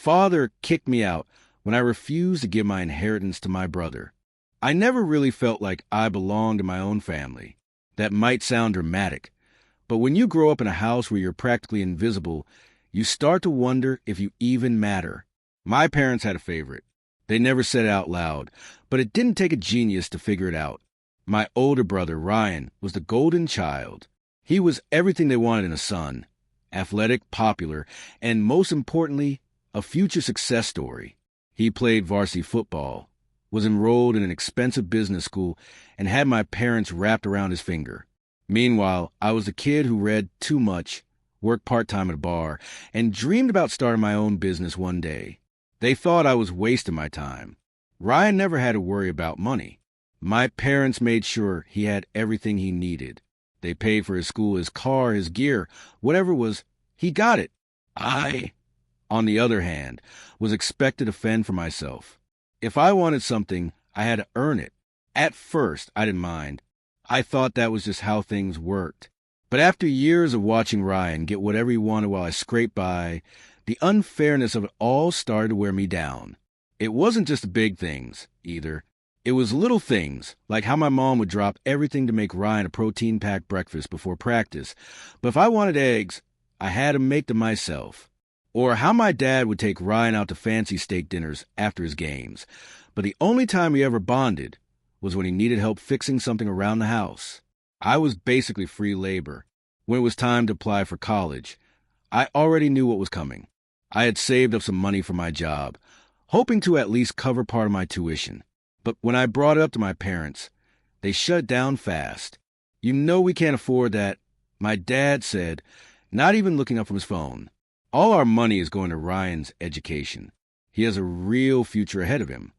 father kicked me out when I refused to give my inheritance to my brother. I never really felt like I belonged in my own family. That might sound dramatic, but when you grow up in a house where you're practically invisible, you start to wonder if you even matter. My parents had a favorite. They never said it out loud, but it didn't take a genius to figure it out. My older brother, Ryan, was the golden child. He was everything they wanted in a son. Athletic, popular, and most importantly, a future success story. He played varsity football, was enrolled in an expensive business school, and had my parents wrapped around his finger. Meanwhile, I was the kid who read too much, worked part-time at a bar, and dreamed about starting my own business one day. They thought I was wasting my time. Ryan never had to worry about money. My parents made sure he had everything he needed. They paid for his school, his car, his gear, whatever it was, he got it. I, on the other hand, was expected to fend for myself. If I wanted something, I had to earn it. At first, I didn't mind. I thought that was just how things worked. But after years of watching Ryan get whatever he wanted while I scraped by, the unfairness of it all started to wear me down. It wasn't just the big things, either. It was little things, like how my mom would drop everything to make Ryan a protein-packed breakfast before practice. But if I wanted eggs, I had to make them myself. Or how my dad would take Ryan out to fancy steak dinners after his games. But the only time we ever bonded was when he needed help fixing something around the house. I was basically free labor. When it was time to apply for college, I already knew what was coming. I had saved up some money for my job, hoping to at least cover part of my tuition. But when I brought it up to my parents, they shut down fast. "You know we can't afford that," my dad said, not even looking up from his phone. "All our money is going to Ryan's education. He has a real future ahead of him."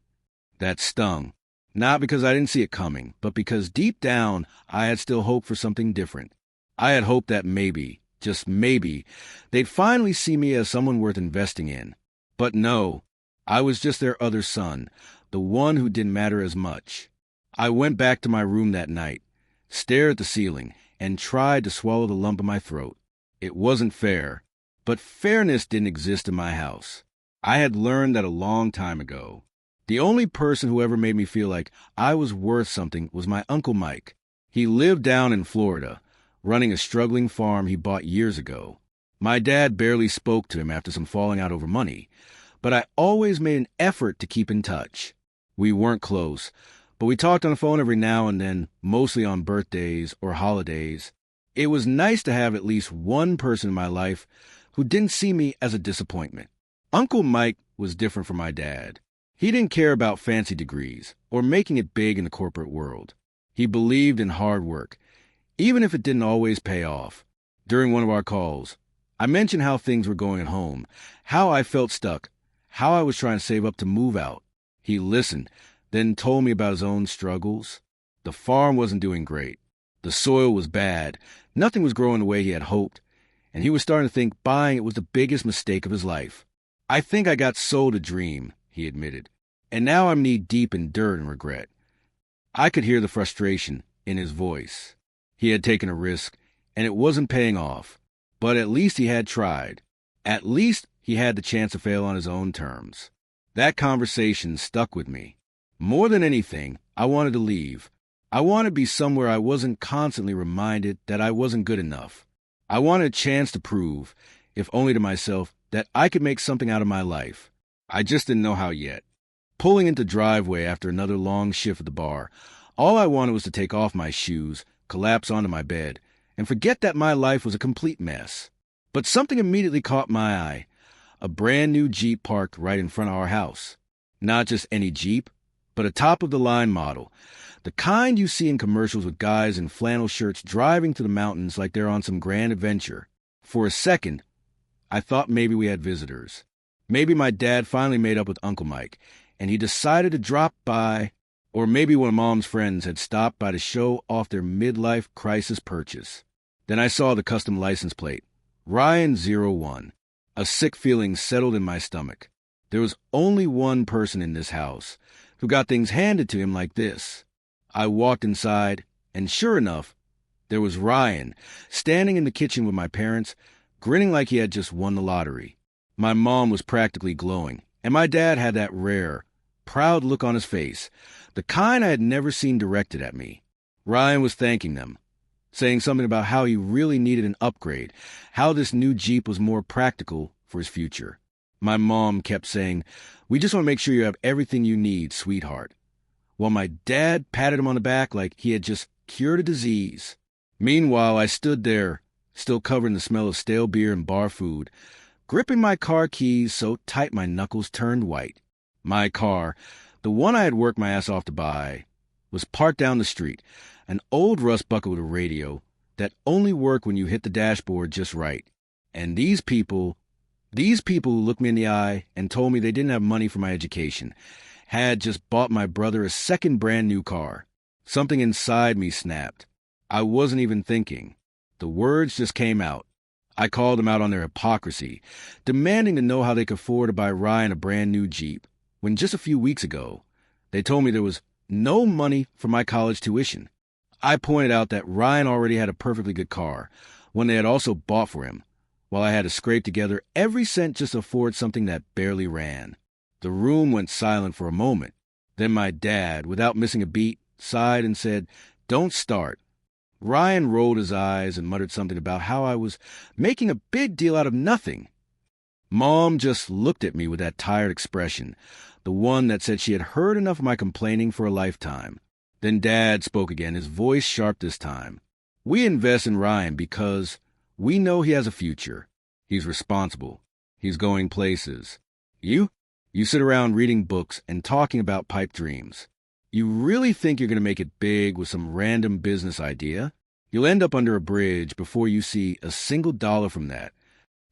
That stung, not because I didn't see it coming, but because deep down I had still hoped for something different. I had hoped that maybe, just maybe, they'd finally see me as someone worth investing in. But no, I was just their other son, the one who didn't matter as much. I went back to my room that night, stared at the ceiling, and tried to swallow the lump in my throat. It wasn't fair, but fairness didn't exist in my house. I had learned that a long time ago. The only person who ever made me feel like I was worth something was my Uncle Mike. He lived down in Florida, running a struggling farm he bought years ago. My dad barely spoke to him after some falling out over money, but I always made an effort to keep in touch. We weren't close, but we talked on the phone every now and then, mostly on birthdays or holidays. It was nice to have at least one person in my life who didn't see me as a disappointment. Uncle Mike was different from my dad. He didn't care about fancy degrees or making it big in the corporate world. He believed in hard work, even if it didn't always pay off. During one of our calls, I mentioned how things were going at home, how I felt stuck, how I was trying to save up to move out. He listened, then told me about his own struggles. The farm wasn't doing great. The soil was bad. Nothing was growing the way he had hoped, and he was starting to think buying it was the biggest mistake of his life. "I think I got sold a dream," he admitted, "and now I'm knee-deep in dirt and regret." I could hear the frustration in his voice. He had taken a risk, and it wasn't paying off, but at least he had tried. At least he had the chance to fail on his own terms. That conversation stuck with me. More than anything, I wanted to leave. I wanted to be somewhere I wasn't constantly reminded that I wasn't good enough. I wanted a chance to prove, if only to myself, that I could make something out of my life. I just didn't know how yet. Pulling into the driveway after another long shift at the bar, all I wanted was to take off my shoes, collapse onto my bed, and forget that my life was a complete mess. But something immediately caught my eye. A brand new Jeep parked right in front of our house. Not just any Jeep, but a top-of-the-line model. The kind you see in commercials with guys in flannel shirts driving to the mountains like they're on some grand adventure. For a second, I thought maybe we had visitors. Maybe my dad finally made up with Uncle Mike, and he decided to drop by. Or maybe one of Mom's friends had stopped by to show off their midlife crisis purchase. Then I saw the custom license plate, Ryan01. A sick feeling settled in my stomach. There was only one person in this house who got things handed to him like this. I walked inside, and sure enough, there was Ryan, standing in the kitchen with my parents, grinning like he had just won the lottery. My mom was practically glowing, and my dad had that rare, proud look on his face, the kind I had never seen directed at me. Ryan was thanking them, saying something about how he really needed an upgrade, how this new Jeep was more practical for his future. My mom kept saying, "We just want to make sure you have everything you need, sweetheart," while my dad patted him on the back like he had just cured a disease. Meanwhile, I stood there, still covered in the smell of stale beer and bar food, gripping my car keys so tight my knuckles turned white. My car, the one I had worked my ass off to buy, was parked down the street, an old rust bucket with a radio that only worked when you hit the dashboard just right. And these people who looked me in the eye and told me they didn't have money for my education, had just bought my brother a second brand new car. Something inside me snapped. I wasn't even thinking. The words just came out. I called them out on their hypocrisy, demanding to know how they could afford to buy Ryan a brand new Jeep, when just a few weeks ago, they told me there was no money for my college tuition. I pointed out that Ryan already had a perfectly good car, one they had also bought for him, while I had to scrape together every cent just to afford something that barely ran. The room went silent for a moment. Then my dad, without missing a beat, sighed and said, "Don't start." Ryan rolled his eyes and muttered something about how I was making a big deal out of nothing. Mom just looked at me with that tired expression, the one that said she had heard enough of my complaining for a lifetime. Then Dad spoke again, his voice sharp this time. "We invest in Ryan because we know he has a future. He's responsible. He's going places. You sit around reading books and talking about pipe dreams. You really think you're going to make it big with some random business idea? You'll end up under a bridge before you see a single dollar from that."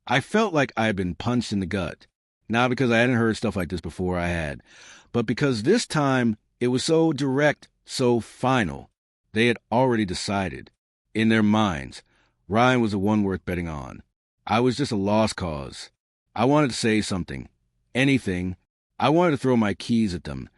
I felt like I had been punched in the gut. Not because I hadn't heard stuff like this before, I had, but because this time it was so direct, so final. They had already decided. In their minds, Ryan was the one worth betting on. I was just a lost cause. I wanted to say something. Anything. I wanted to throw my keys at them,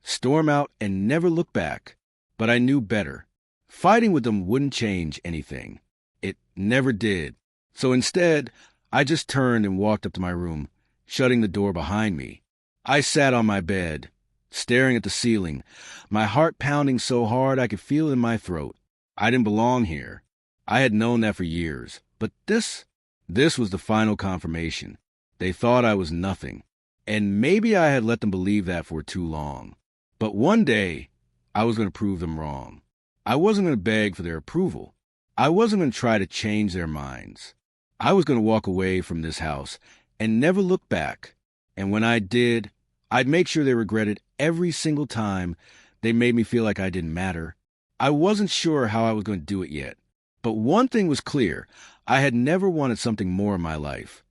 storm out and never look back. But I knew better. Fighting with them wouldn't change anything. It never did. So instead, I just turned and walked up to my room, shutting the door behind me. I sat on my bed, staring at the ceiling, my heart pounding so hard I could feel it in my throat. I didn't belong here. I had known that for years. But this was the final confirmation. They thought I was nothing. And maybe I had let them believe that for too long. But one day, I was going to prove them wrong. I wasn't going to beg for their approval. I wasn't going to try to change their minds. I was going to walk away from this house and never look back. And when I did, I'd make sure they regretted every single time they made me feel like I didn't matter. I wasn't sure how I was going to do it yet. But one thing was clear. I had never wanted something more in my life.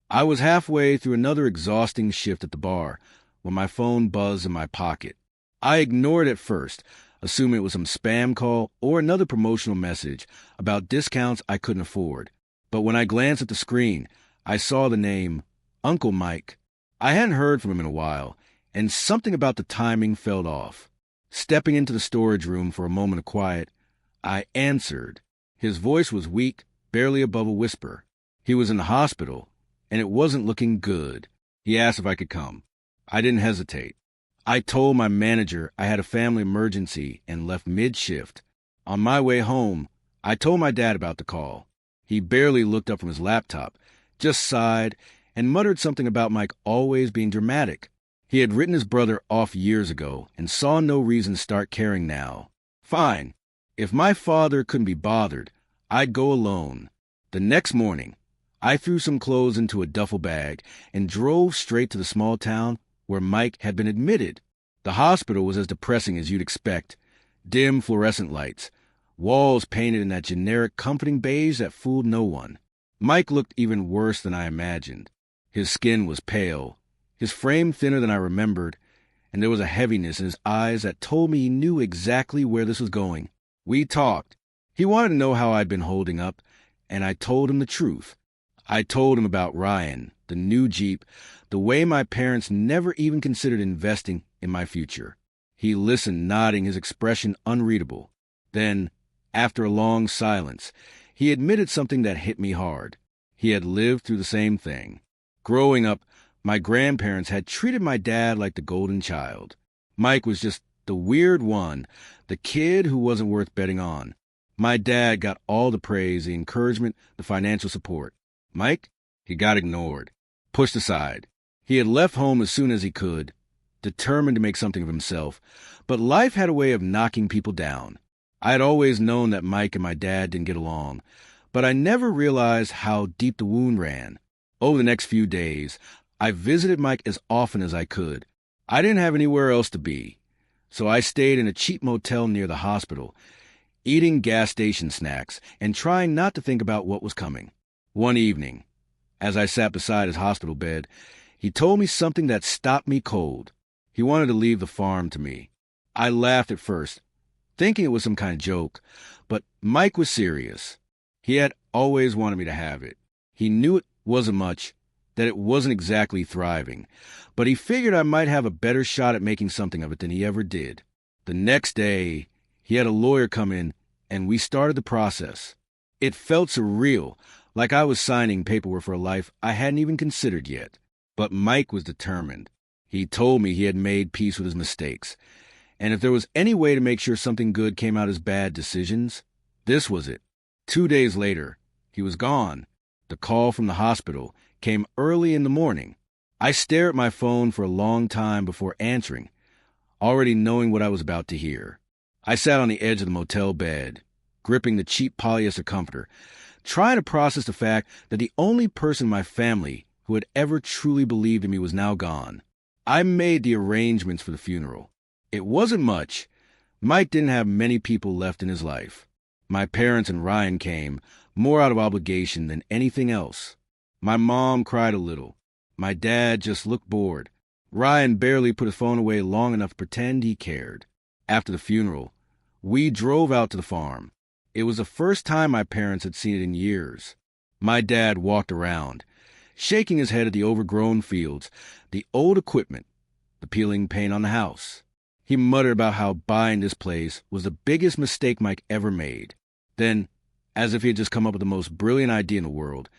I was halfway through another exhausting shift at the bar when my phone buzzed in my pocket. I ignored it at first, assuming it was some spam call or another promotional message about discounts I couldn't afford. But when I glanced at the screen, I saw the name Uncle Mike. I hadn't heard from him in a while, and something about the timing felt off. Stepping into the storage room for a moment of quiet, I answered. His voice was weak, barely above a whisper. He was in the hospital, and it wasn't looking good. He asked if I could come. I didn't hesitate. I told my manager I had a family emergency and left mid-shift. On my way home, I told my dad about the call. He barely looked up from his laptop, just sighed, and muttered something about Mike always being dramatic. He had written his brother off years ago and saw no reason to start caring now. Fine. If my father couldn't be bothered, I'd go alone. The next morning, I threw some clothes into a duffel bag and drove straight to the small town where Mike had been admitted. The hospital was as depressing as you'd expect. Dim fluorescent lights, walls painted in that generic comforting beige that fooled no one. Mike looked even worse than I imagined. His skin was pale, his frame thinner than I remembered, and there was a heaviness in his eyes that told me he knew exactly where this was going. We talked. He wanted to know how I'd been holding up, and I told him the truth. I told him about Ryan, the new Jeep, the way my parents never even considered investing in my future. He listened, nodding, his expression unreadable. Then, after a long silence, he admitted something that hit me hard. He had lived through the same thing. Growing up, my grandparents had treated my dad like the golden child. Mike was just the weird one, the kid who wasn't worth betting on. My dad got all the praise, the encouragement, the financial support. Mike, he got ignored, pushed aside. He had left home as soon as he could, determined to make something of himself, but life had a way of knocking people down. I had always known that Mike and my dad didn't get along, but I never realized how deep the wound ran. Over the next few days, I visited Mike as often as I could. I didn't have anywhere else to be, so I stayed in a cheap motel near the hospital, eating gas station snacks and trying not to think about what was coming. One evening, as I sat beside his hospital bed, he told me something that stopped me cold. He wanted to leave the farm to me. I laughed at first, thinking it was some kind of joke, but Mike was serious. He had always wanted me to have it. He knew it wasn't much, that it wasn't exactly thriving, but he figured I might have a better shot at making something of it than he ever did. The next day, he had a lawyer come in, and we started the process. It felt surreal, like I was signing paperwork for a life I hadn't even considered yet. But Mike was determined. He told me he had made peace with his mistakes, and if there was any way to make sure something good came out as bad decisions, this was it. 2 days later, he was gone. The call from the hospital came early in the morning. I stared at my phone for a long time before answering, already knowing what I was about to hear. I sat on the edge of the motel bed, gripping the cheap polyester comforter, trying to process the fact that the only person in my family who had ever truly believed in me was now gone. I made the arrangements for the funeral. It wasn't much. Mike didn't have many people left in his life. My parents and Ryan came, more out of obligation than anything else. My mom cried a little. My dad just looked bored. Ryan barely put his phone away long enough to pretend he cared. After the funeral, we drove out to the farm. It was the first time my parents had seen it in years. My dad walked around, shaking his head at the overgrown fields, the old equipment, the peeling paint on the house. He muttered about how buying this place was the biggest mistake Mike ever made. Then, as if he had just come up with the most brilliant idea in the world,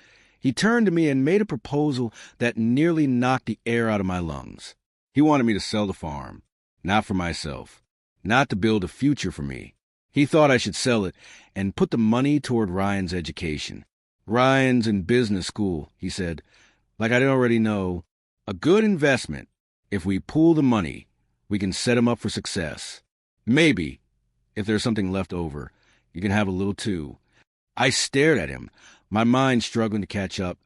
he turned to me and made a proposal that nearly knocked the air out of my lungs. He wanted me to sell the farm, not for myself, not to build a future for me. He thought I should sell it and put the money toward Ryan's education. Ryan's in business school, he said, like I didn't already know. A good investment. If we pool the money, we can set him up for success. Maybe, if there's something left over, you can have a little too. I stared at him, my mind struggling to catch up.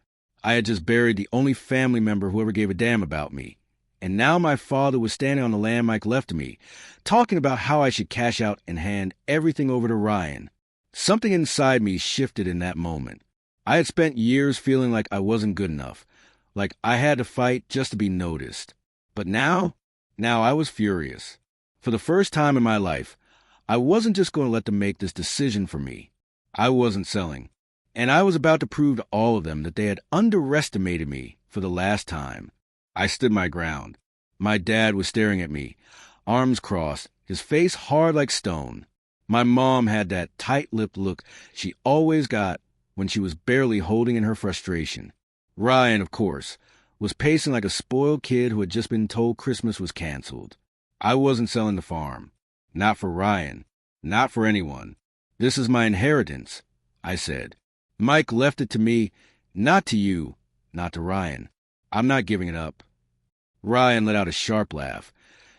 I had just buried the only family member who ever gave a damn about me. And now my father was standing on the land Mike left to me, talking about how I should cash out and hand everything over to Ryan. Something inside me shifted in that moment. I had spent years feeling like I wasn't good enough, like I had to fight just to be noticed. But now I was furious. For the first time in my life, I wasn't just going to let them make this decision for me. I wasn't selling. And I was about to prove to all of them that they had underestimated me for the last time. I stood my ground. My dad was staring at me, arms crossed, his face hard like stone. My mom had that tight-lipped look she always got when she was barely holding in her frustration. Ryan, of course, was pacing like a spoiled kid who had just been told Christmas was canceled. I wasn't selling the farm. Not for Ryan. Not for anyone. This is my inheritance, I said. Mike left it to me, not to you, not to Ryan. I'm not giving it up. Ryan let out a sharp laugh,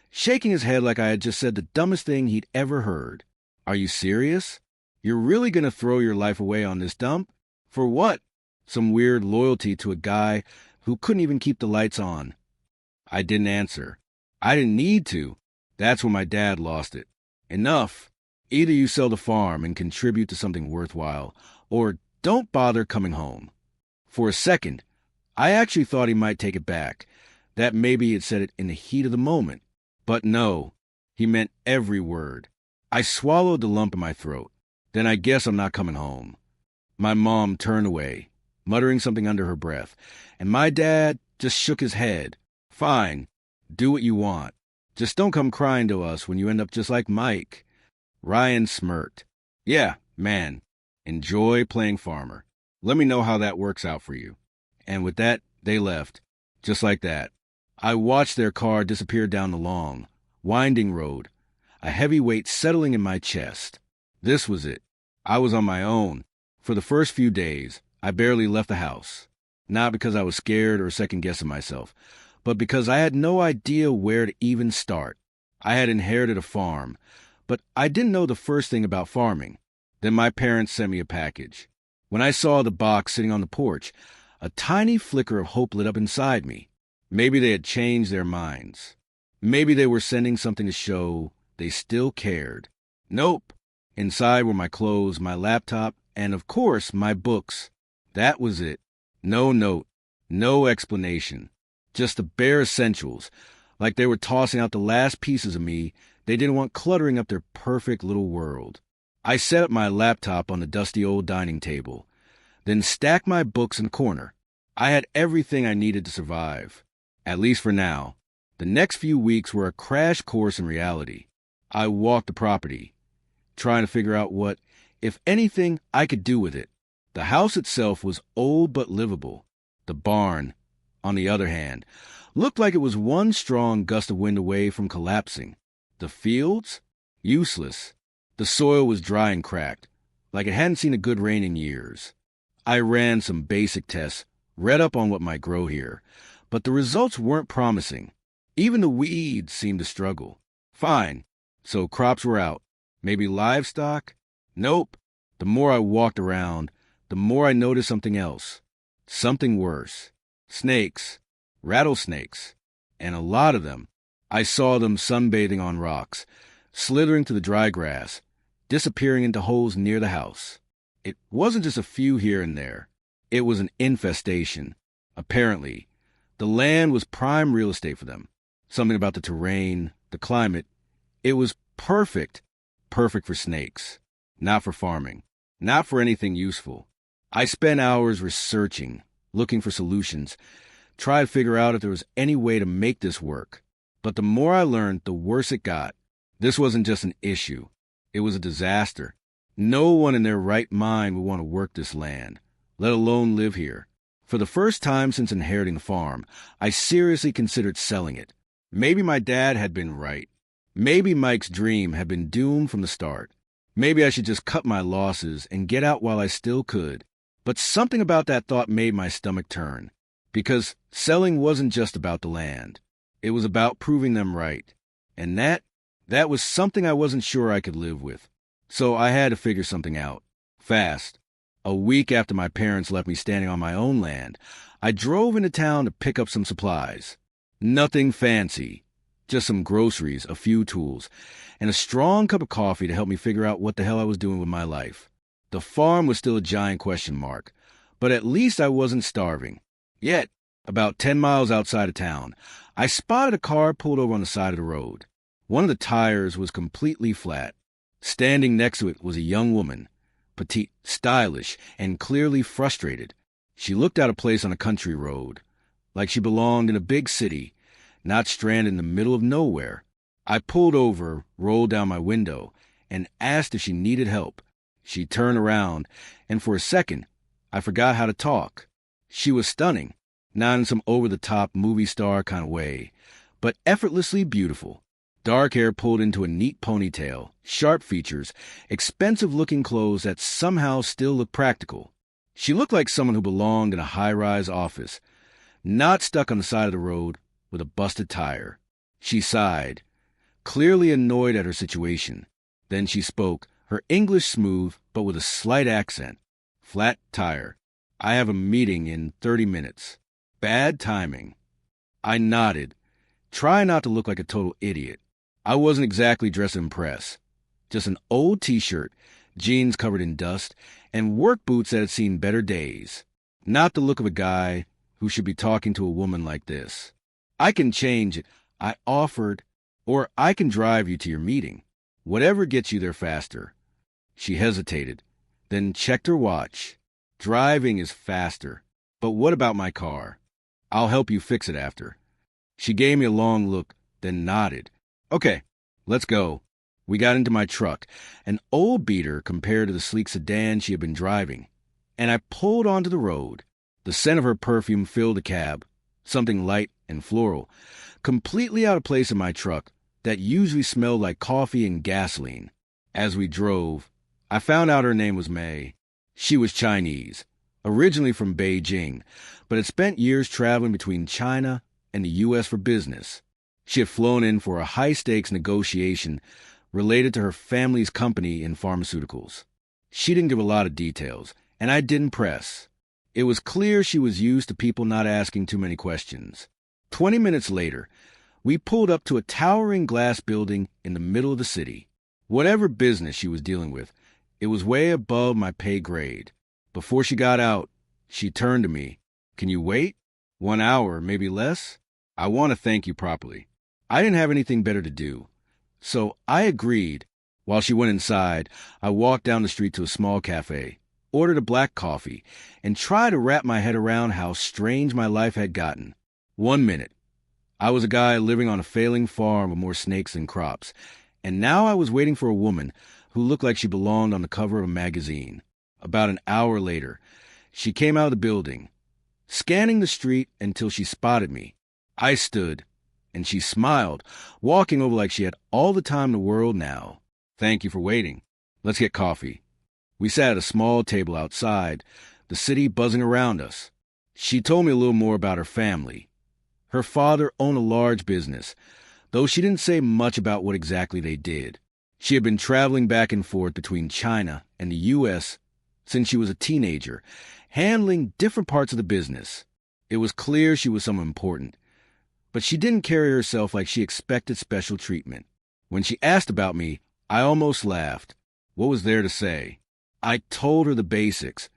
shaking his head like I had just said the dumbest thing he'd ever heard. Are you serious? You're really going to throw your life away on this dump? For what? Some weird loyalty to a guy who couldn't even keep the lights on. I didn't answer. I didn't need to. That's when my dad lost it. Enough. Either you sell the farm and contribute to something worthwhile, or don't bother coming home. For a second, I actually thought he might take it back, that maybe he had said it in the heat of the moment. But no, he meant every word. I swallowed the lump in my throat. Then I guess I'm not coming home. My mom turned away, muttering something under her breath, and my dad just shook his head. Fine, do what you want. Just don't come crying to us when you end up just like Mike. Ryan smirked. Yeah, man, enjoy playing farmer. Let me know how that works out for you. And with that They left, just like that. I watched their car disappear down the long, winding road, a heavy weight settling in my chest. This was it. I was on my own. For the first few days, I barely left the house. Not because I was scared or second-guessing myself, but because I had no idea where to even start. I had inherited a farm, but I didn't know the first thing about farming. Then my parents sent me a package. When I saw the box sitting on the porch, a tiny flicker of hope lit up inside me. Maybe they had changed their minds. Maybe they were sending something to show they still cared. Nope. Inside were my clothes, my laptop, and of course, my books. That was it. No note, no explanation. Just the bare essentials, like they were tossing out the last pieces of me they didn't want cluttering up their perfect little world. I set up my laptop on the dusty old dining table, then stacked my books in the corner. I had everything I needed to survive, at least for now. The next few weeks were a crash course in reality. I walked the property, trying to figure out what, if anything, I could do with it. The house itself was old but livable. The barn, on the other hand, looked like it was one strong gust of wind away from collapsing. The fields? Useless. The soil was dry and cracked, like it hadn't seen a good rain in years. I ran some basic tests, read up on what might grow here, but the results weren't promising. Even the weeds seemed to struggle. Fine. So crops were out. Maybe livestock? Nope. The more I walked around, the more I noticed something else. Something worse. Snakes. Rattlesnakes. And a lot of them. I saw them sunbathing on rocks, slithering through the dry grass, disappearing into holes near the house. It wasn't just a few here and there. It was an infestation. Apparently, the land was prime real estate for them. Something about the terrain, the climate. It was perfect. Perfect for snakes. Not for farming. Not for anything useful. I spent hours researching, looking for solutions, tried to figure out if there was any way to make this work. But the more I learned, the worse it got. This wasn't just an issue. It was a disaster. No one in their right mind would want to work this land, let alone live here. For the first time since inheriting the farm, I seriously considered selling it. Maybe my dad had been right. Maybe Mike's dream had been doomed from the start. Maybe I should just cut my losses and get out while I still could. But something about that thought made my stomach turn. Because selling wasn't just about the land. It was about proving them right. And that was something I wasn't sure I could live with. So I had to figure something out. Fast. A week after my parents left me standing on my own land, I drove into town to pick up some supplies. Nothing fancy. Just some groceries, a few tools, and a strong cup of coffee to help me figure out what the hell I was doing with my life. The farm was still a giant question mark, but at least I wasn't starving. Yet, about 10 miles outside of town, I spotted a car pulled over on the side of the road. One of the tires was completely flat. Standing next to it was a young woman, petite, stylish, and clearly frustrated. She looked out of place on a country road, like she belonged in a big city, not stranded in the middle of nowhere. I pulled over, rolled down my window, and asked if she needed help. She turned around, and for a second, I forgot how to talk. She was stunning, not in some over-the-top movie star kind of way, but effortlessly beautiful. Dark hair pulled into a neat ponytail, sharp features, expensive-looking clothes that somehow still looked practical. She looked like someone who belonged in a high-rise office, not stuck on the side of the road with a busted tire. She sighed, clearly annoyed at her situation. Then she spoke, her English smooth, but with a slight accent. Flat tire. I have a meeting in 30 minutes. Bad timing. I nodded, trying not to look like a total idiot. I wasn't exactly dressed to impress. Just an old t-shirt, jeans covered in dust, and work boots that had seen better days. Not the look of a guy who should be talking to a woman like this. I can change it, I offered, or I can drive you to your meeting. Whatever gets you there faster. She hesitated, then checked her watch. Driving is faster. But what about my car? I'll help you fix it after. She gave me a long look, then nodded. Okay, let's go. We got into my truck, an old beater compared to the sleek sedan she had been driving, and I pulled onto the road. The scent of her perfume filled the cab, something light and floral, completely out of place in my truck that usually smelled like coffee and gasoline. As we drove, I found out her name was May. She was Chinese, originally from Beijing, but had spent years traveling between China and the U.S. for business. She had flown in for a high-stakes negotiation related to her family's company in pharmaceuticals. She didn't give a lot of details, and I didn't press. It was clear she was used to people not asking too many questions. 20 minutes later, we pulled up to a towering glass building in the middle of the city. Whatever business she was dealing with, it was way above my pay grade. Before she got out, she turned to me. "Can you wait? 1 hour, maybe less? I want to thank you properly." I didn't have anything better to do, so I agreed. While she went inside, I walked down the street to a small cafe, ordered a black coffee, and tried to wrap my head around how strange my life had gotten. 1 minute, I was a guy living on a failing farm with more snakes than crops, and now I was waiting for a woman who looked like she belonged on the cover of a magazine. About an hour later, she came out of the building, scanning the street until she spotted me. I stood, and she smiled, walking over like she had all the time in the world now. "Thank you for waiting. Let's get coffee." We sat at a small table outside, the city buzzing around us. She told me a little more about her family. Her father owned a large business, though she didn't say much about what exactly they did. She had been traveling back and forth between China and the U.S. since she was a teenager, handling different parts of the business. It was clear she was someone important, but she didn't carry herself like she expected special treatment. When she asked about me, I almost laughed. What was there to say? I told her the basics,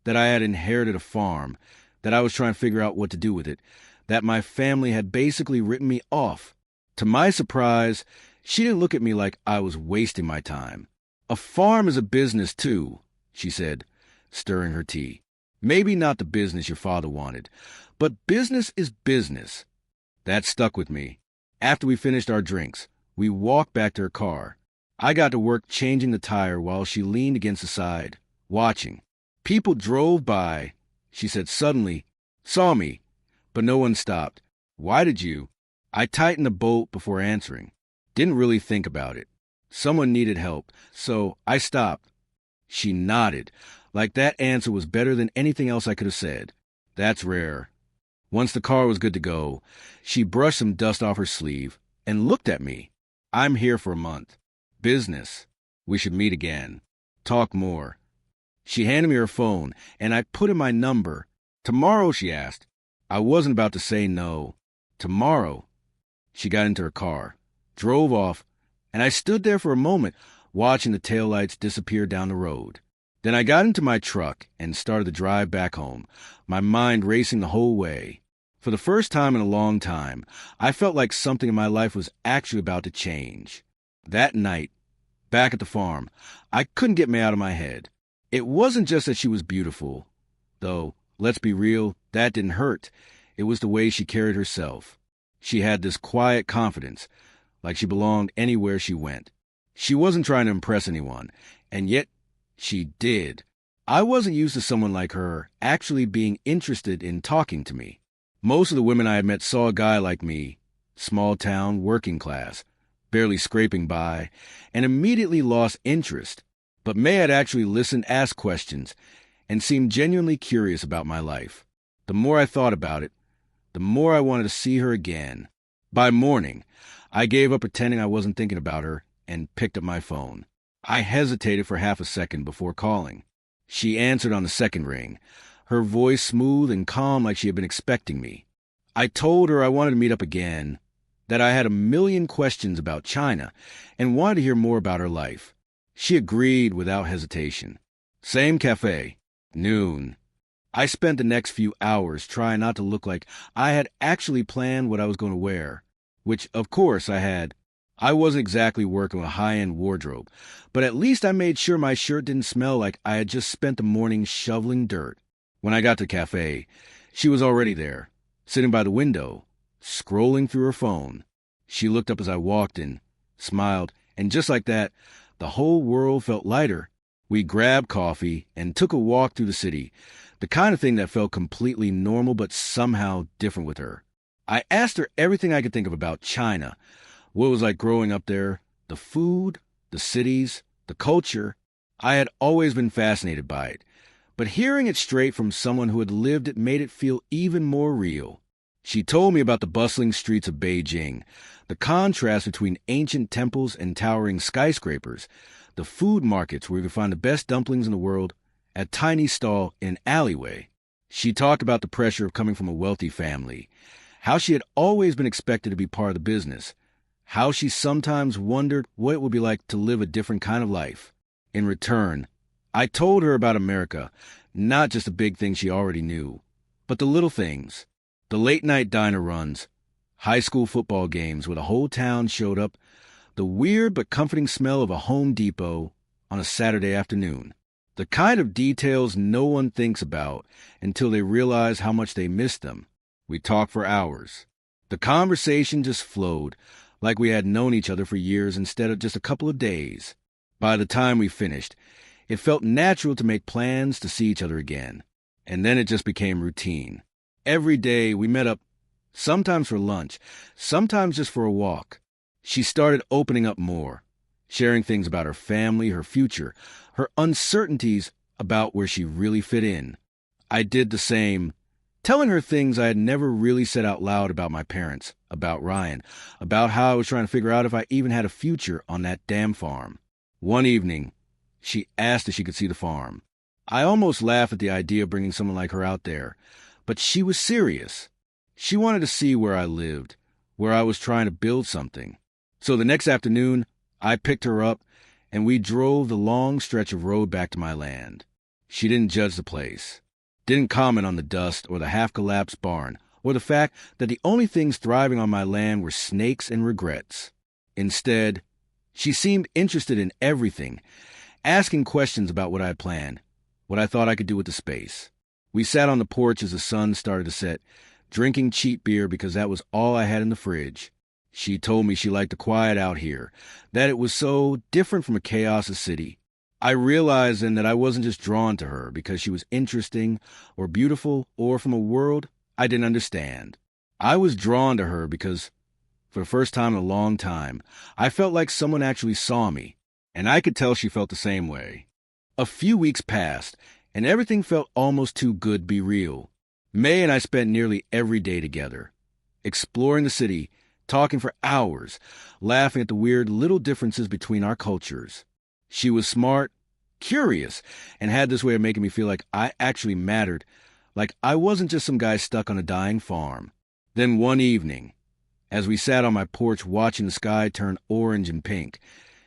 that I had inherited a farm, that I was trying to figure out what to do with it, that my family had basically written me off. To my surprise, she didn't look at me like I was wasting my time. "A farm is a business, too," she said, stirring her tea. "Maybe not the business your father wanted, but business is business." That stuck with me. After we finished our drinks, we walked back to her car. I got to work changing the tire while she leaned against the side, watching. People drove by, she said suddenly, saw me, but no one stopped. "Why did you?" I tightened the bolt before answering. Didn't really think about it. Someone needed help, so I stopped. She nodded, like that answer was better than anything else I could have said. That's rare. Once the car was good to go, she brushed some dust off her sleeve and looked at me. "I'm here for a month. Business. We should meet again. Talk more." She handed me her phone, and I put in my number. "Tomorrow?" she asked. I wasn't about to say no. "Tomorrow." She got into her car, drove off, and I stood there for a moment, watching the taillights disappear down the road. Then I got into my truck and started the drive back home, my mind racing the whole way. For the first time in a long time, I felt like something in my life was actually about to change. That night, back at the farm, I couldn't get May out of my head. It wasn't just that she was beautiful, though, let's be real, that didn't hurt. It was the way she carried herself. She had this quiet confidence, like she belonged anywhere she went. She wasn't trying to impress anyone, and yet she did. I wasn't used to someone like her actually being interested in talking to me. Most of the women I had met saw a guy like me, small town, working class, barely scraping by, and immediately lost interest. But May had actually listened, asked questions, and seemed genuinely curious about my life. The more I thought about it, the more I wanted to see her again. By morning, I gave up pretending I wasn't thinking about her and picked up my phone. I hesitated for half a second before calling. She answered on the second ring, her voice smooth and calm like she had been expecting me. I told her I wanted to meet up again, that I had a million questions about China and wanted to hear more about her life. She agreed without hesitation. Same cafe. Noon. I spent the next few hours trying not to look like I had actually planned what I was going to wear, which, of course, I had. I wasn't exactly working with a high-end wardrobe, but at least I made sure my shirt didn't smell like I had just spent the morning shoveling dirt. When I got to the cafe, she was already there, sitting by the window, scrolling through her phone. She looked up as I walked in, smiled, and just like that, the whole world felt lighter. We grabbed coffee and took a walk through the city, the kind of thing that felt completely normal but somehow different with her. I asked her everything I could think of about China, what it was like growing up there, the food, the cities, the culture. I had always been fascinated by it, but hearing it straight from someone who had lived it made it feel even more real. She told me about the bustling streets of Beijing, the contrast between ancient temples and towering skyscrapers, the food markets where you could find the best dumplings in the world, a tiny stall in an alleyway. She talked about the pressure of coming from a wealthy family, how she had always been expected to be part of the business, how she sometimes wondered what it would be like to live a different kind of life. In return, I told her about America, not just the big things she already knew, but the little things, the late-night diner runs, high school football games where the whole town showed up, the weird but comforting smell of a Home Depot on a Saturday afternoon, the kind of details no one thinks about until they realize how much they miss them. We talked for hours. The conversation just flowed, like we had known each other for years instead of just a couple of days. By the time we finished, it felt natural to make plans to see each other again, and then it just became routine. Every day we met up, sometimes for lunch, sometimes just for a walk. She started opening up more, sharing things about her family, her future, her uncertainties about where she really fit in. I did the same, telling her things I had never really said out loud about my parents, about Ryan, about how I was trying to figure out if I even had a future on that damn farm. One evening, she asked if she could see the farm. I almost laughed at the idea of bringing someone like her out there, but she was serious. She wanted to see where I lived, where I was trying to build something. So the next afternoon, I picked her up, and we drove the long stretch of road back to my land. She didn't judge the place, didn't comment on the dust or the half-collapsed barn, or the fact that the only things thriving on my land were snakes and regrets. Instead, she seemed interested in everything, asking questions about what I had planned, what I thought I could do with the space. We sat on the porch as the sun started to set, drinking cheap beer because that was all I had in the fridge. She told me she liked the quiet out here, that it was so different from a chaos of city. I realized then that I wasn't just drawn to her because she was interesting or beautiful or from a world I didn't understand. I was drawn to her because, for the first time in a long time, I felt like someone actually saw me, and I could tell she felt the same way. A few weeks passed, and everything felt almost too good to be real. May and I spent nearly every day together, exploring the city, talking for hours, laughing at the weird little differences between our cultures. She was smart, curious, and had this way of making me feel like I actually mattered, like I wasn't just some guy stuck on a dying farm. Then one evening, as we sat on my porch watching the sky turn orange and pink,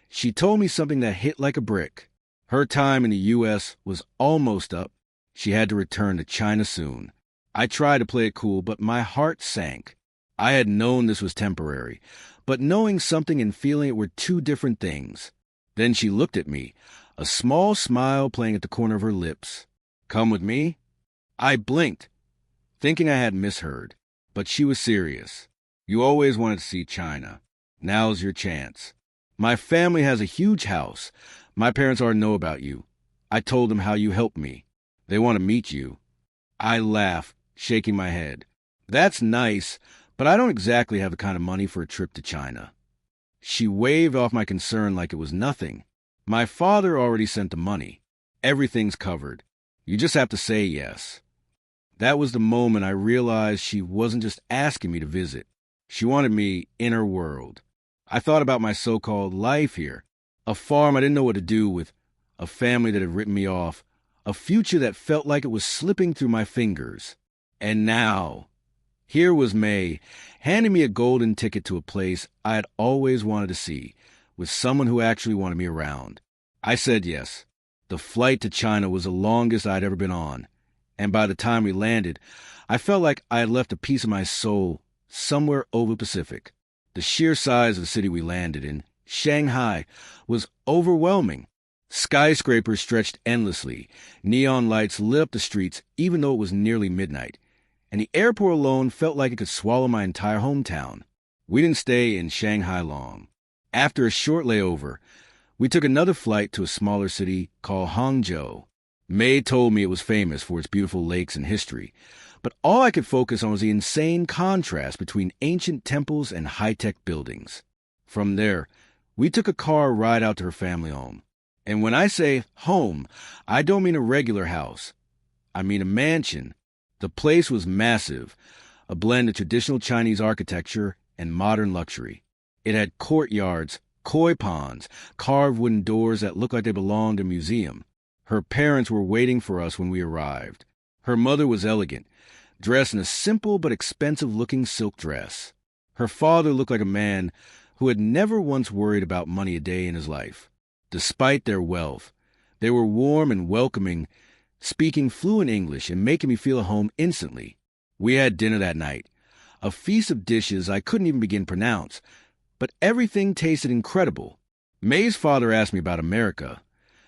she told me something that hit like a brick. Her time in the U.S. was almost up. She had to return to China soon. I tried to play it cool, but my heart sank. I had known this was temporary, but knowing something and feeling it were two different things. Then she looked at me, a small smile playing at the corner of her lips. "Come with me?" I blinked, thinking I had misheard, but she was serious. "You always wanted to see China. Now's your chance. My family has a huge house. My parents already know about you. I told them how you helped me. They want to meet you." I laughed, shaking my head. "That's nice, but I don't exactly have the kind of money for a trip to China." She waved off my concern like it was nothing. "My father already sent the money. Everything's covered. You just have to say yes." That was the moment I realized she wasn't just asking me to visit. She wanted me in her world. I thought about my so-called life here, a farm I didn't know what to do with, a family that had written me off, a future that felt like it was slipping through my fingers. And now, here was May, handing me a golden ticket to a place I had always wanted to see, with someone who actually wanted me around. I said yes. The flight to China was the longest I'd ever been on, and by the time we landed, I felt like I had left a piece of my soul somewhere over the Pacific. The sheer size of the city we landed in, Shanghai, was overwhelming. Skyscrapers stretched endlessly, neon lights lit up the streets even though it was nearly midnight, and the airport alone felt like it could swallow my entire hometown. We didn't stay in Shanghai long. After a short layover, We took another flight to a smaller city called Hangzhou. May told me it was famous for its beautiful lakes and history, but all I could focus on was the insane contrast between ancient temples and high-tech buildings. From there, we took a car ride out to her family home. And when I say home, I don't mean a regular house. I mean a mansion. The place was massive, a blend of traditional Chinese architecture and modern luxury. It had courtyards, koi ponds, carved wooden doors that looked like they belonged in a museum. Her parents were waiting for us when we arrived. Her mother was elegant, dressed in a simple but expensive-looking silk dress. Her father looked like a man who had never once worried about money a day in his life. Despite their wealth, they were warm and welcoming, speaking fluent English and making me feel at home instantly. We had dinner that night, a feast of dishes I couldn't even begin to pronounce, but everything tasted incredible. May's father asked me about America,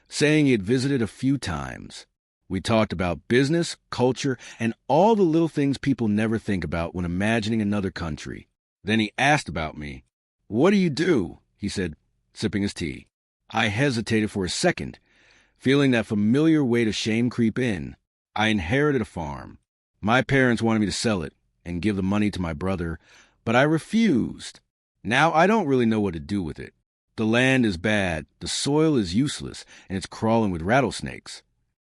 saying he had visited a few times. We talked about business, culture, and all the little things people never think about when imagining another country. Then he asked about me. "What do you do?" he said, sipping his tea. I hesitated for a second, feeling that familiar weight of shame creep in. I inherited a farm. My parents wanted me to sell it and give the money to my brother, but I refused. Now I don't really know what to do with it. The land is bad, the soil is useless, and it's crawling with rattlesnakes.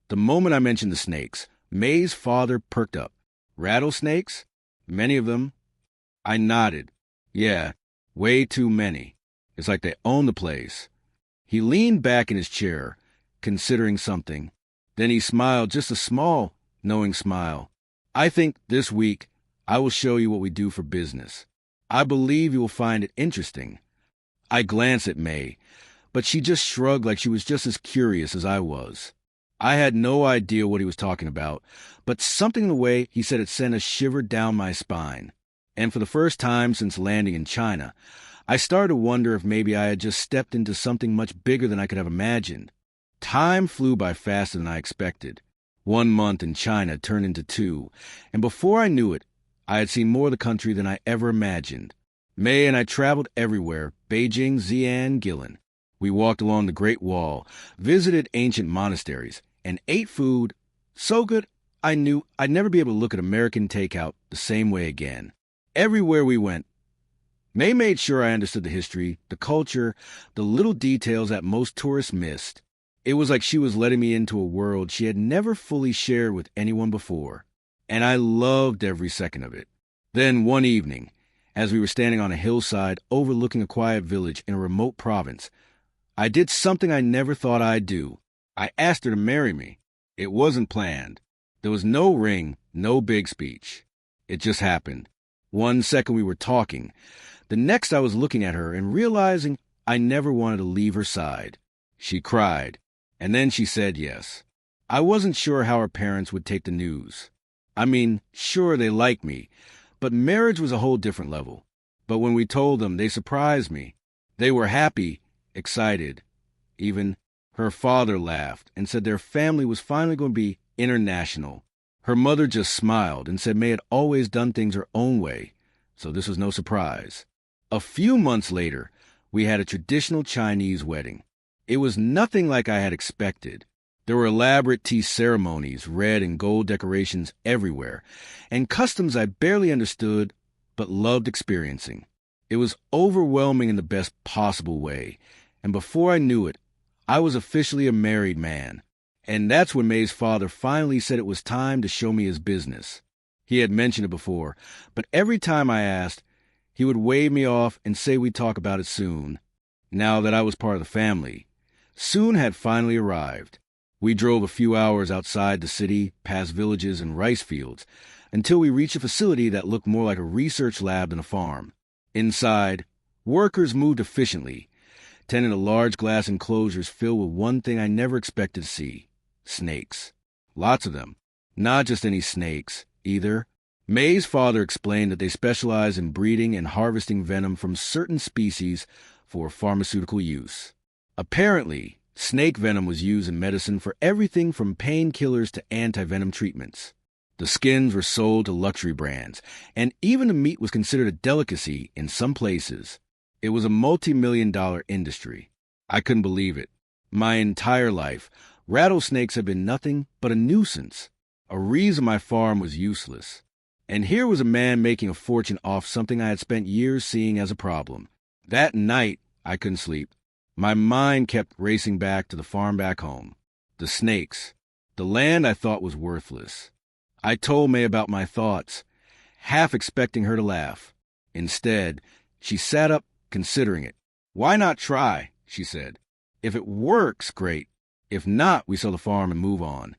The moment I mentioned the snakes, May's father perked up. Rattlesnakes? Many of them? I nodded. Yeah, way too many. It's like they own the place. He leaned back in his chair, considering something. Then he smiled, just a small, knowing smile. I think this week I will show you what we do for business. I believe you will find it interesting. I glanced at May, but she just shrugged like she was just as curious as I was. I had no idea what he was talking about, but something in the way he said it sent a shiver down my spine. And for the first time since landing in China, I started to wonder if maybe I had just stepped into something much bigger than I could have imagined. Time flew by faster than I expected. 1 month in China turned into 2, and before I knew it, I had seen more of the country than I ever imagined. May and I traveled everywhere, Beijing, Xi'an, Guilin. We walked along the Great Wall, visited ancient monasteries, and ate food so good I knew I'd never be able to look at American takeout the same way again. Everywhere we went, May made sure I understood the history, the culture, the little details that most tourists missed. It was like she was letting me into a world she had never fully shared with anyone before, and I loved every second of it. Then one evening, as we were standing on a hillside overlooking a quiet village in a remote province, I did something I never thought I'd do. I asked her to marry me. It wasn't planned. There was no ring, no big speech. It just happened. 1 second we were talking. The next I was looking at her and realizing I never wanted to leave her side. She cried, and then she said yes. I wasn't sure how her parents would take the news. I mean, sure, they liked me, but marriage was a whole different level. But when we told them, they surprised me. They were happy, excited. Even her father laughed and said their family was finally going to be international. Her mother just smiled and said May had always done things her own way, so this was no surprise. A few months later, we had a traditional Chinese wedding. It was nothing like I had expected. There were elaborate tea ceremonies, red and gold decorations everywhere, and customs I barely understood but loved experiencing. It was overwhelming in the best possible way, and before I knew it, I was officially a married man. And that's when May's father finally said it was time to show me his business. He had mentioned it before, but every time I asked, he would wave me off and say we'd talk about it soon. Now that I was part of the family, soon had finally arrived. We drove a few hours outside the city, past villages and rice fields, until we reached a facility that looked more like a research lab than a farm. Inside, workers moved efficiently, tending to large glass enclosures filled with one thing I never expected to see: snakes. Lots of them. Not just any snakes, either. May's father explained that they specialize in breeding and harvesting venom from certain species for pharmaceutical use. Apparently, snake venom was used in medicine for everything from painkillers to anti-venom treatments. The skins were sold to luxury brands, and even the meat was considered a delicacy in some places. It was a multi-million-dollar industry. I couldn't believe it. My entire life, rattlesnakes had been nothing but a nuisance, a reason my farm was useless. And here was a man making a fortune off something I had spent years seeing as a problem. That night, I couldn't sleep. My mind kept racing back to the farm back home. The snakes. The land I thought was worthless. I told May about my thoughts, half expecting her to laugh. Instead, she sat up, considering it. "Why not try?" she said. "If it works, great. If not, we sell the farm and move on."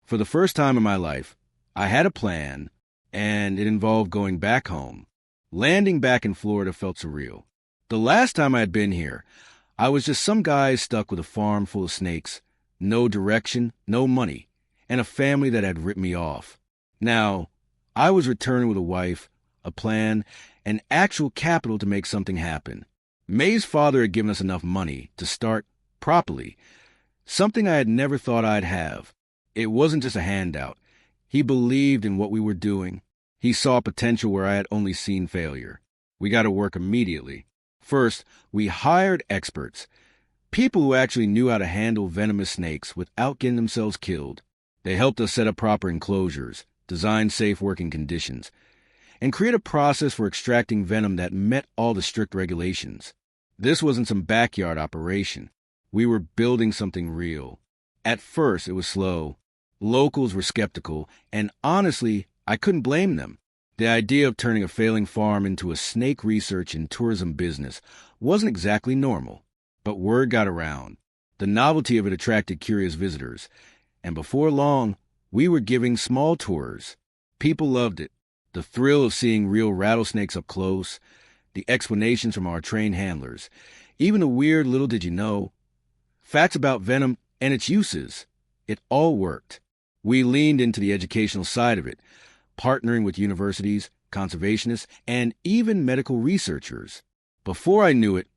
For the first time in my life, I had a plan, and it involved going back home. Landing back in Florida felt surreal. The last time I had been here, I was just some guy stuck with a farm full of snakes, no direction, no money, and a family that had ripped me off. Now, I was returning with a wife, a plan, and actual capital to make something happen. May's father had given us enough money to start properly, something I had never thought I'd have. It wasn't just a handout. He believed in what we were doing. He saw potential where I had only seen failure. We got to work immediately. First, we hired experts, people who actually knew how to handle venomous snakes without getting themselves killed. They helped us set up proper enclosures, design safe working conditions, and create a process for extracting venom that met all the strict regulations. This wasn't some backyard operation. We were building something real. At first, it was slow. Locals were skeptical, and honestly, I couldn't blame them. The idea of turning a failing farm into a snake research and tourism business wasn't exactly normal. But word got around. The novelty of it attracted curious visitors, and before long, we were giving small tours. People loved it. The thrill of seeing real rattlesnakes up close, the explanations from our trained handlers, even the weird little did you know, facts about venom and its uses. It all worked. We leaned into the educational side of it, partnering with universities, conservationists, and even medical researchers. Before I knew it,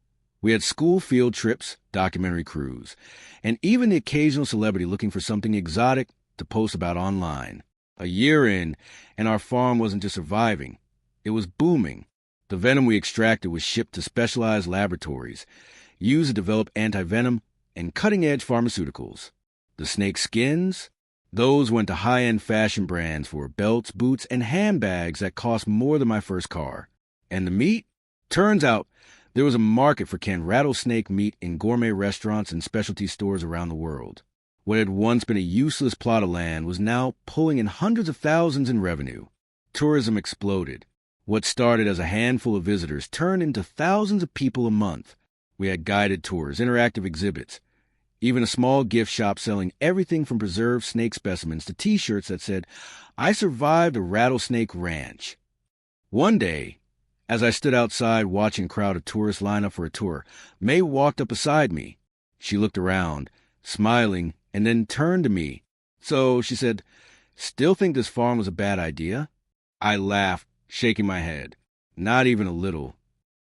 we had school field trips, documentary crews, and even the occasional celebrity looking for something exotic to post about online. A year in, and our farm wasn't just surviving. It was booming. The venom we extracted was shipped to specialized laboratories, used to develop anti-venom and cutting-edge pharmaceuticals. The snake skins? Those went to high-end fashion brands for belts, boots, and handbags that cost more than my first car. And the meat? Turns out there was a market for canned rattlesnake meat in gourmet restaurants and specialty stores around the world. What had once been a useless plot of land was now pulling in hundreds of thousands in revenue. Tourism exploded. What started as a handful of visitors turned into thousands of people a month. We had guided tours, interactive exhibits, even a small gift shop selling everything from preserved snake specimens to T-shirts that said, "I survived a rattlesnake ranch." One day, as I stood outside watching a crowd of tourists line up for a tour, May walked up beside me. She looked around, smiling, and then turned to me. "So," she said, "still think this farm was a bad idea?" I laughed, shaking my head. Not even a little.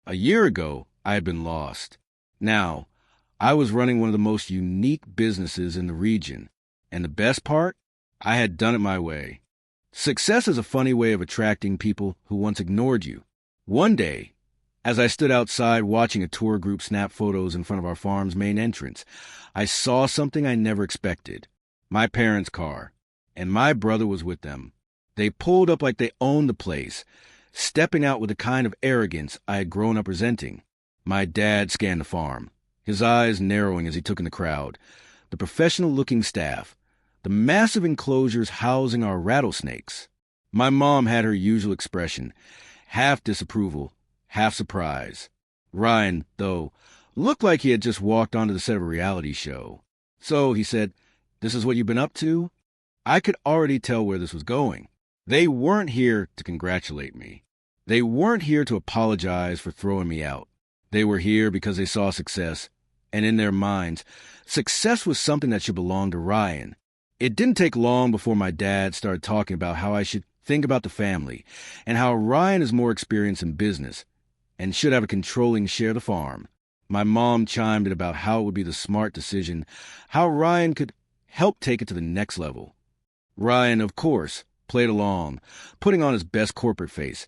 A year ago, I had been lost. Now, I was running one of the most unique businesses in the region. And the best part? I had done it my way. Success is a funny way of attracting people who once ignored you. One day, as I stood outside watching a tour group snap photos in front of our farm's main entrance, I saw something I never expected. My parents' car. And my brother was with them. They pulled up like they owned the place, stepping out with the kind of arrogance I had grown up resenting. My dad scanned the farm, his eyes narrowing as he took in the crowd, the professional-looking staff, the massive enclosures housing our rattlesnakes. My mom had her usual expression, half disapproval, half surprise. Ryan, though, looked like he had just walked onto the set of a reality show. "So," he said, "this is what you've been up to?" I could already tell where this was going. They weren't here to congratulate me. They weren't here to apologize for throwing me out. They were here because they saw success, and in their minds, success was something that should belong to Ryan. It didn't take long before my dad started talking about how I should think about the family, and how Ryan is more experienced in business, and should have a controlling share of the farm. My mom chimed in about how it would be the smart decision, how Ryan could help take it to the next level. Ryan, of course, played along, putting on his best corporate face,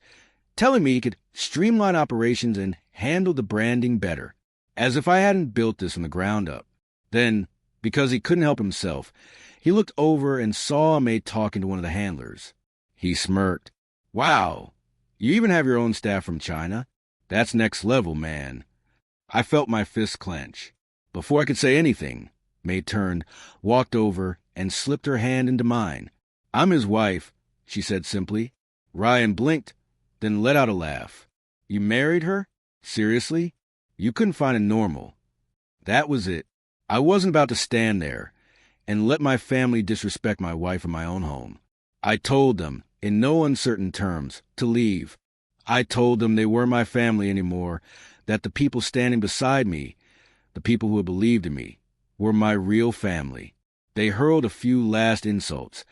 telling me he could streamline operations and handle the branding better. as if I hadn't built this from the ground up. Then, because he couldn't help himself, he looked over and saw a maid talking to one of the handlers. He smirked. Wow, you even have your own staff from China? That's next level, man. I felt my fist clench. Before I could say anything, May turned, walked over, and slipped her hand into mine. I'm his wife, she said simply. Ryan blinked, then let out a laugh. You married her? Seriously? You couldn't find a normal. That was it. I wasn't about to stand there and let my family disrespect my wife in my own home. I told them, in no uncertain terms, to leave. I told them they weren't my family anymore, that the people standing beside me, the people who had believed in me, were my real family. They hurled a few last insults,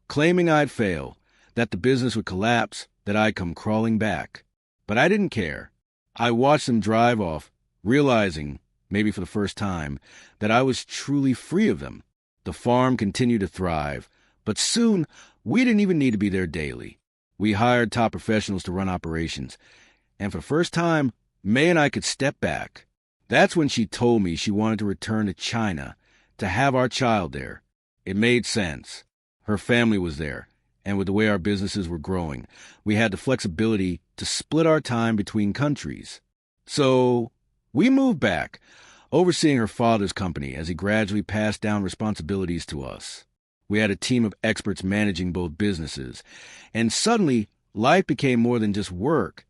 claiming I'd fail, that the business would collapse, that I'd come crawling back. But I didn't care. I watched them drive off, realizing, maybe for the first time, that I was truly free of them. The farm continued to thrive, but soon we didn't even need to be there daily. We hired top professionals to run operations, and for the first time, May and I could step back. That's when she told me she wanted to return to China, to have our child there. It made sense. Her family was there, and with the way our businesses were growing, we had the flexibility to split our time between countries. So we moved back, overseeing her father's company as he gradually passed down responsibilities to us. We had a team of experts managing both businesses, and suddenly life became more than just work.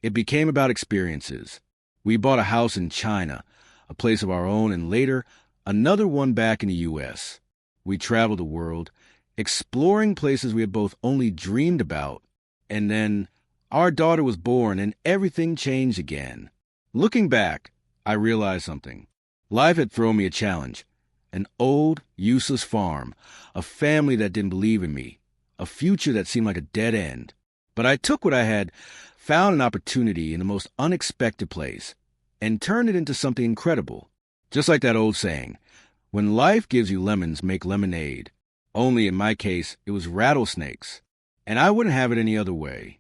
It became about experiences. We bought a house in China, a place of our own, and later, another one back in the U.S. We traveled the world, exploring places we had both only dreamed about, and then our daughter was born and everything changed again. Looking back, I realized something. Life had thrown me a challenge. An old, useless farm, a family that didn't believe in me, a future that seemed like a dead end. But I took what I had, found an opportunity in the most unexpected place, and turned it into something incredible. Just like that old saying, when life gives you lemons, make lemonade. Only in my case, it was rattlesnakes. And I wouldn't have it any other way.